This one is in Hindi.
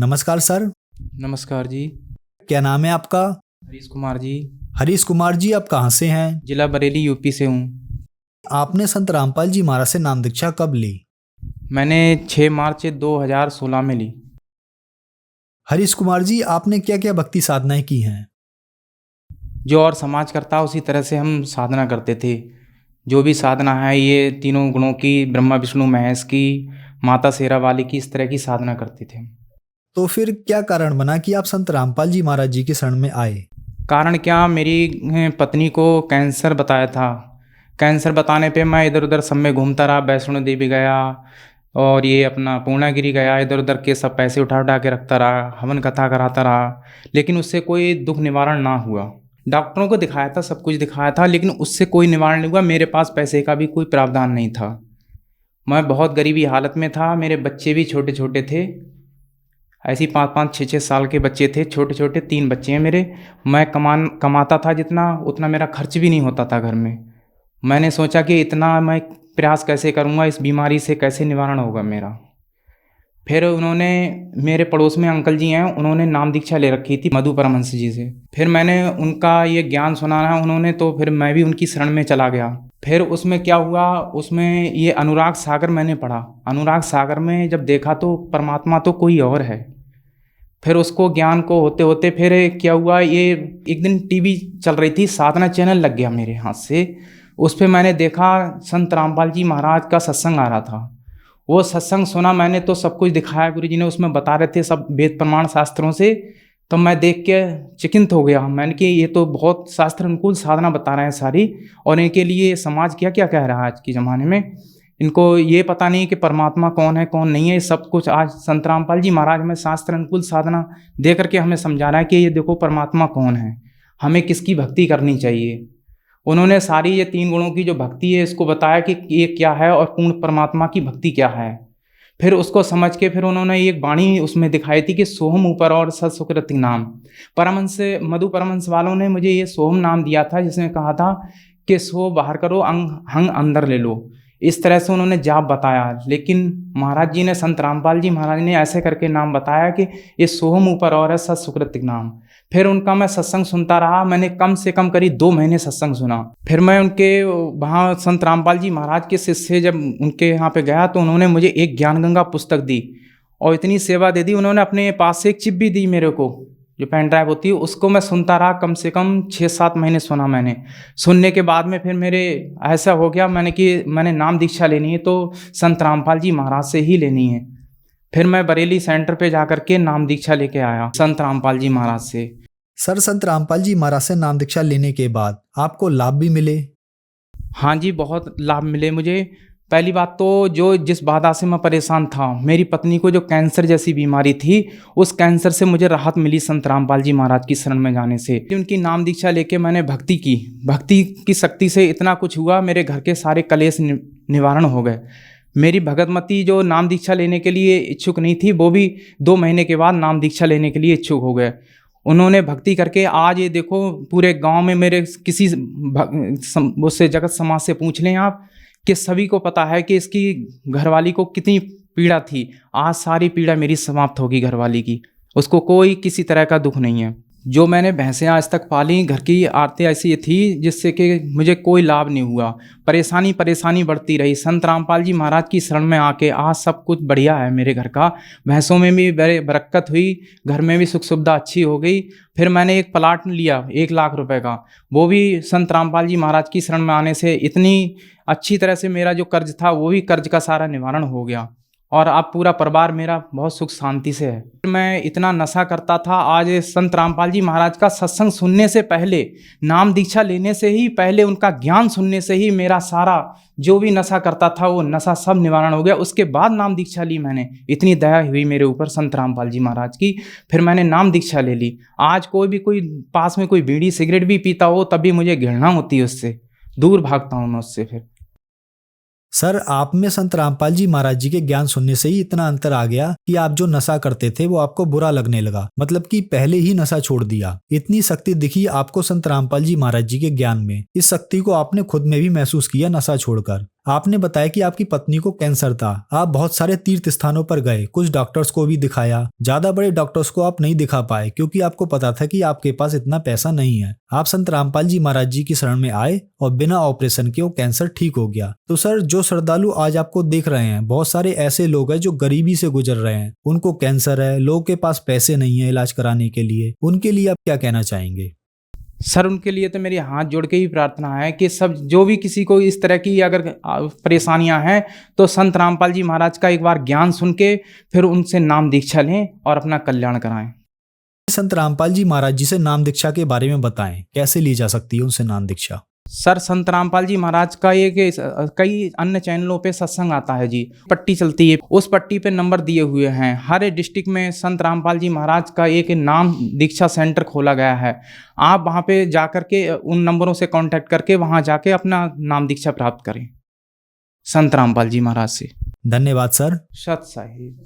नमस्कार सर। नमस्कार जी। क्या नाम है आपका? हरीश कुमार जी। हरीश कुमार जी, आप कहाँ से हैं? जिला बरेली यूपी से हूँ। आपने संत रामपाल जी महाराज से नाम दीक्षा कब ली? मैंने 6 मार्च 2016 में ली। हरीश कुमार जी, आपने क्या क्या भक्ति साधनाएं की हैं? जो और समाज करता उसी तरह से हम साधना करते थे। जो भी साधना है ये तीनों गुणों की, ब्रह्मा विष्णु महेश की, माता शेरा वाली की, इस तरह की साधना करते थे। तो फिर क्या कारण बना कि आप संत रामपाल जी महाराज जी की शरण में आए? कारण क्या, मेरी पत्नी को कैंसर बताया था। कैंसर बताने पे मैं इधर उधर सब में घूमता रहा। वैष्णो देवी गया और ये अपना पूर्णागिरि गया, इधर उधर के सब पैसे उठा उठा के रखता रहा, हवन कथा कराता रहा, लेकिन उससे कोई दुख निवारण ना हुआ। डॉक्टरों को दिखाया था, सब कुछ दिखाया था, लेकिन उससे कोई निवारण नहीं हुआ। मेरे पास पैसे का भी कोई प्रावधान नहीं था। मैं बहुत गरीबी हालत में था। मेरे बच्चे भी छोटे छोटे थे, ऐसे ही 5-5, 6-6 साल के बच्चे थे, छोटे छोटे 3 बच्चे हैं मेरे। मैं कमाता था जितना, उतना मेरा खर्च भी नहीं होता था घर में। मैंने सोचा कि इतना मैं प्रयास कैसे करूँगा, इस बीमारी से कैसे निवारण होगा मेरा। फिर उन्होंने, मेरे पड़ोस में अंकल जी हैं, उन्होंने नाम दीक्षा ले रखी थी मधु परमहंस जी से। फिर मैंने उनका ये ज्ञान सुना है उन्होंने, तो फिर मैं भी उनकी शरण में चला गया। फिर उसमें क्या हुआ, उसमें ये अनुराग सागर मैंने पढ़ा। अनुराग सागर में जब देखा तो परमात्मा तो कोई और है। फिर उसको ज्ञान को होते होते फिर क्या हुआ, ये एक दिन टीवी चल रही थी, साधना चैनल लग गया मेरे हाथ से। उस पर मैंने देखा संत रामपाल जी महाराज का सत्संग आ रहा था। वो सत्संग सुना मैंने, तो सब कुछ दिखाया गुरु जी ने, उसमें बता रहे थे सब वेद प्रमाण शास्त्रों से। तो मैं देख के चिकिंत हो गया। मैंने कि ये तो बहुत शास्त्र अनुकूल साधना बता रहे हैं सारी, और इनके लिए समाज क्या क्या कह रहा है आज के ज़माने में। इनको ये पता नहीं कि परमात्मा कौन है कौन नहीं है। सब कुछ आज संत रामपाल जी महाराज में शास्त्र अनुकूल साधना दे करके हमें समझा रहा है कि ये देखो परमात्मा कौन है, हमें किसकी भक्ति करनी चाहिए। उन्होंने सारी ये 3 गुणों की जो भक्ति है इसको बताया कि ये क्या है और पूर्ण परमात्मा की भक्ति क्या है। फिर उसको समझ के फिर उन्होंने एक वाणी उसमें दिखाई थी कि सोहम ऊपर और सत सुकृति नाम। परमहंस मधु परमहंस वालों ने मुझे ये सोहम नाम दिया था, जिसमें कहा था कि सो बाहर करो, अंग हंग अंदर ले लो। इस तरह से उन्होंने जाप बताया। लेकिन महाराज जी ने, संत रामपाल जी महाराज ने ऐसे करके नाम बताया कि ये सोहम ऊपर और है सत सुकृतिक नाम। फिर उनका मैं सत्संग सुनता रहा। मैंने कम से कम करीब 2 महीने सत्संग सुना। फिर मैं उनके वहाँ संत रामपाल जी महाराज के शिष्य जब उनके यहाँ पे गया तो उन्होंने मुझे एक ज्ञान गंगा पुस्तक दी और इतनी सेवा दे दी। उन्होंने अपने पास से एक चिप भी दी मेरे को, जो पेन ड्राइव होती है, उसको मैं सुनता रहा। कम से कम 6-7 महीने सुना मैंने। सुनने के बाद में फिर मेरे ऐसा हो गया मैंने नाम दीक्षा लेनी है तो संत रामपाल जी महाराज से ही लेनी है। फिर मैं बरेली सेंटर पे जाकर के नाम दीक्षा लेके आया संत रामपाल जी महाराज से। सर, संत रामपाल जी महाराज से नाम दीक्षा लेने के बाद आपको लाभ भी मिले? हाँ जी, बहुत लाभ मिले मुझे। पहली बात तो जो जिस बाधा से मैं परेशान था, मेरी पत्नी को जो कैंसर जैसी बीमारी थी, उस कैंसर से मुझे राहत मिली संत रामपाल जी महाराज की शरण में जाने से। उनकी नाम दीक्षा लेके मैंने भक्ति की। भक्ति की शक्ति से इतना कुछ हुआ, मेरे घर के सारे कलेश निवारण हो गए। मेरी भगतमती जो नाम दीक्षा लेने के लिए इच्छुक नहीं थी, वो भी 2 महीने के बाद नाम दीक्षा लेने के लिए इच्छुक हो गए। उन्होंने भक्ति करके आज ये देखो पूरे गांव में मेरे किसी उससे जगत समाज से पूछ लें आप कि सभी को पता है कि इसकी घरवाली को कितनी पीड़ा थी। आज सारी पीड़ा मेरी समाप्त होगी घरवाली की, उसको कोई किसी तरह का दुख नहीं है। जो मैंने भैंसें आज तक पाली, घर की आरती ऐसी थी जिससे कि मुझे कोई लाभ नहीं हुआ। परेशानी बढ़ती रही। संत रामपाल जी महाराज की शरण में आके आज सब कुछ बढ़िया है मेरे घर का। भैंसों में भी बरकत हुई, घर में भी सुख सुविधा अच्छी हो गई। फिर मैंने एक प्लाट लिया 1 लाख रुपए का, वो भी संत रामपाल जी महाराज की शरण में आने से इतनी अच्छी तरह से मेरा जो कर्ज था वो भी कर्ज का सारा निवारण हो गया और अब पूरा परिवार मेरा बहुत सुख शांति से है। मैं इतना नशा करता था, आज संत रामपाल जी महाराज का सत्संग सुनने से पहले, नाम दीक्षा लेने से ही पहले, उनका ज्ञान सुनने से ही मेरा सारा जो भी नशा करता था वो नशा सब निवारण हो गया। उसके बाद नाम दीक्षा ली मैंने। इतनी दया हुई मेरे ऊपर संत रामपाल जी महाराज की। फिर मैंने नाम दीक्षा ले ली। आज कोई पास में कोई बीड़ी सिगरेट भी पीता हो तभी मुझे घृणा होती है उससे, दूर भागता हूँ मैं उससे। फिर सर, आप में संत रामपाल जी महाराज जी के ज्ञान सुनने से ही इतना अंतर आ गया कि आप जो नशा करते थे वो आपको बुरा लगने लगा, मतलब कि पहले ही नशा छोड़ दिया। इतनी शक्ति दिखी आपको संत रामपाल जी महाराज जी के ज्ञान में। इस शक्ति को आपने खुद में भी महसूस किया नशा छोड़कर। आपने बताया कि आपकी पत्नी को कैंसर था। आप बहुत सारे तीर्थ स्थानों पर गए, कुछ डॉक्टर्स को भी दिखाया। ज्यादा बड़े डॉक्टर्स को आप नहीं दिखा पाए क्योंकि आपको पता था कि आपके पास इतना पैसा नहीं है। आप संत रामपाल जी महाराज जी की शरण में आए और बिना ऑपरेशन के वो कैंसर ठीक हो गया। तो सर, जो श्रद्धालु आज आपको देख रहे हैं, बहुत सारे ऐसे लोग हैं जो गरीबी से गुजर रहे हैं, उनको कैंसर है, लोगों के पास पैसे नहीं है इलाज कराने के लिए, उनके लिए आप क्या कहना चाहेंगे? सर उनके लिए तो मेरी हाथ जोड़ के ही प्रार्थना है कि सब जो भी किसी को इस तरह की अगर परेशानियां हैं तो संत रामपाल जी महाराज का एक बार ज्ञान सुन के फिर उनसे नाम दीक्षा लें और अपना कल्याण कराएं। संत रामपाल जी महाराज जी से नाम दीक्षा के बारे में बताएं, कैसे ली जा सकती है उनसे नाम दीक्षा? सर संत रामपाल जी महाराज का एक कई अन्य चैनलों पे सत्संग आता है जी, पट्टी चलती है, उस पट्टी पे नंबर दिए हुए हैं। हर डिस्ट्रिक्ट में संत रामपाल जी महाराज का एक नाम दीक्षा सेंटर खोला गया है। आप वहाँ पे जा करके उन नंबरों से कांटेक्ट करके वहाँ जाके अपना नाम दीक्षा प्राप्त करें संत रामपाल जी महाराज से। धन्यवाद सर। सत साहिब।